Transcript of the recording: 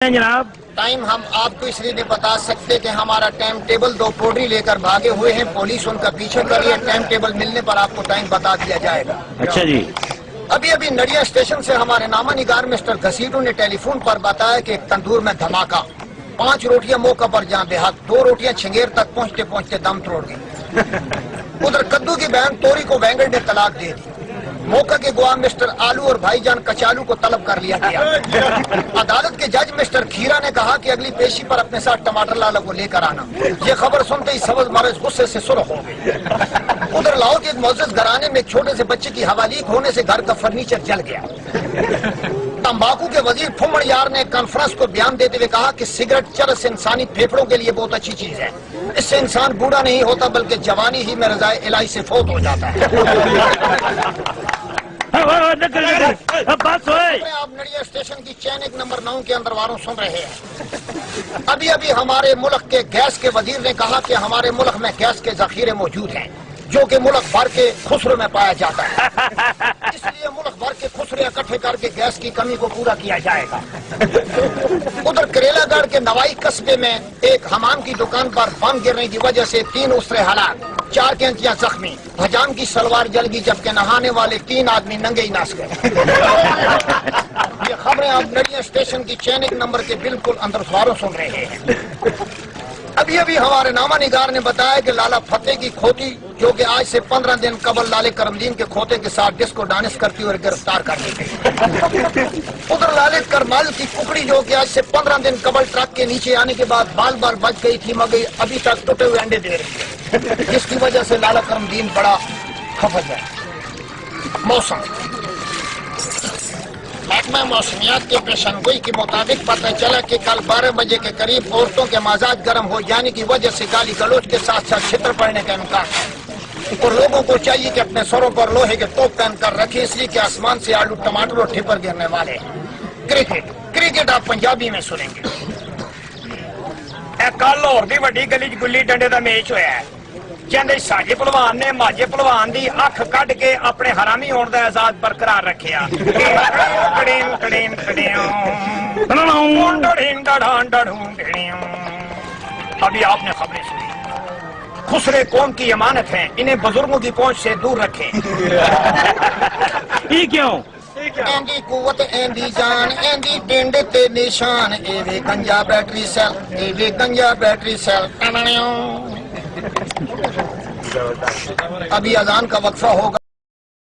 جناب ٹائم ہم آپ کو اس لیے نہیں بتا سکتے کہ ہمارا ٹائم ٹیبل 2 پوڈری لے کر بھاگے ہوئے ہیں، پولیس ان کا پیچھے کر رہی ہے، ٹائم ٹیبل ملنے پر آپ کو ٹائم بتا دیا جائے گا۔ اچھا جی، ابھی نڑیا اسٹیشن سے ہمارے نامہ نگار مسٹر گھسیٹو نے ٹیلی فون پر بتایا کہ ایک تندور میں دھماکہ، 5 روٹیاں موقع پر جاں بے حق، 2 روٹیاں چھنگیر تک پہنچتے پہنچتے دم توڑ گئی۔ ادھر کدو کی بہن توری کو وینگڑ نے طلاق دے دی۔ موقع کے گواہ مسٹر آلو اور بھائی جان کچالو کو طلب کر لیا گیا۔ عدالت کے جج مسٹر کھیرا نے کہا کہ اگلی پیشی پر اپنے ساتھ ٹماٹر لالا کو لے کر آنا۔ یہ خبر سنتے ہی سبز مرض غصے سے سرخ ہو گئی۔ ادھر لاہور کے ایک معزز گھرانے میں ایک چھوٹے سے بچے کی حوالیق ہونے سے گھر کا فرنیچر جل گیا۔ تمباکو کے وزیر پھومڑ یار نے کانفرنس کو بیان دیتے ہوئے کہا کہ سگریٹ چرس انسانی پھیپھڑوں کے لیے بہت اچھی چیز ہے، اس سے انسان بوڑھا نہیں ہوتا بلکہ جوانی ہی میں رضائے الہی سے فوت ہو جاتا ہے۔ بات ہوئے آپ نڑیا اسٹیشن کی چین 1 نمبر 9 کے اندر واروں سن رہے ہیں۔ ابھی ہمارے ملک کے گیس کے وزیر نے کہا کہ ہمارے ملک میں گیس کے ذخیرے موجود ہیں جو کہ ملک بھر کے خسرے میں پایا جاتا ہے، اس لیے ملک بھر کے خسرے اکٹھے کر کے گیس کی کمی کو پورا کیا جائے گا۔ ادھر کریلا گڑھ کے نوائی قصبے میں ایک حمام کی دکان پر بم گرنے کی وجہ سے 3 اسرے ہلاک، 4 کینچیاں زخمی، حجام کی سلوار جل گئی جبکہ نہانے والے 3 آدمی ننگے ہی ناس گئے۔ یہ خبریں آپ نڑیا اسٹیشن کی چین 1 نمبر کے بالکل اندر سواروں سن رہے ہیں۔ ابھی ہمارے نامہ نگار نے بتایا کہ لالا فتح کی کھوتی جو کہ آج سے 15 دن قبل لالے کرمدین کے کھوتے کے ساتھ ڈسکو ڈانس کرتی ہوئے گرفتار کر لی گئی۔ ادھر لالت کرمال کی ککڑی جو کہ آج سے 15 دن قبل ٹرک کے نیچے آنے کے بعد بال بال بچ گئی تھی مگر ابھی تک ٹوٹے ہوئے انڈے دے رہی ہے، جس کی وجہ سے لالا کرمدین بڑا خفت ہے۔ موسم محکمہ موسمیات کے پیشن گوئی کے مطابق پتہ چلا کہ کل 12 بجے کے قریب عورتوں کے مزاج گرم ہو جانے کی وجہ سے گالی گلوچ کے ساتھ ساتھ چھتر پڑنے کا امکان ہے، اور لوگوں کو چاہیے کہ اپنے سروں پر لوہے کے توپ پہن کر رکھیں، اس لیے کہ آسمان سے آلو ٹماٹر اور ٹھپر گرنے والے ہیں۔ کرکٹ آپ پنجابی میں سنیں گے۔ کل لاہور دی وڈی گلی چ گلی ڈنڈے دا میچ ہویا ہے، جندے ساجے پہلوان نے ماجے پہلوان دی اکھ کڈ کے اپنے حرامی ہون دا اعزاز برقرار رکھیا۔ ابھی آپ نے خبریں سنی، خسرے قوم کی امانت ہیں، انہیں بزرگوں کی پہنچ سے دور رکھیں۔ یہ کیوں؟ ایندی قوت ایندی جان ایندی ٹنڈ تے نشان، اے وے گنجا بیٹری سیل، اے وے گنجا بیٹری سیل۔ ابھی اذان کا وقفہ ہوگا۔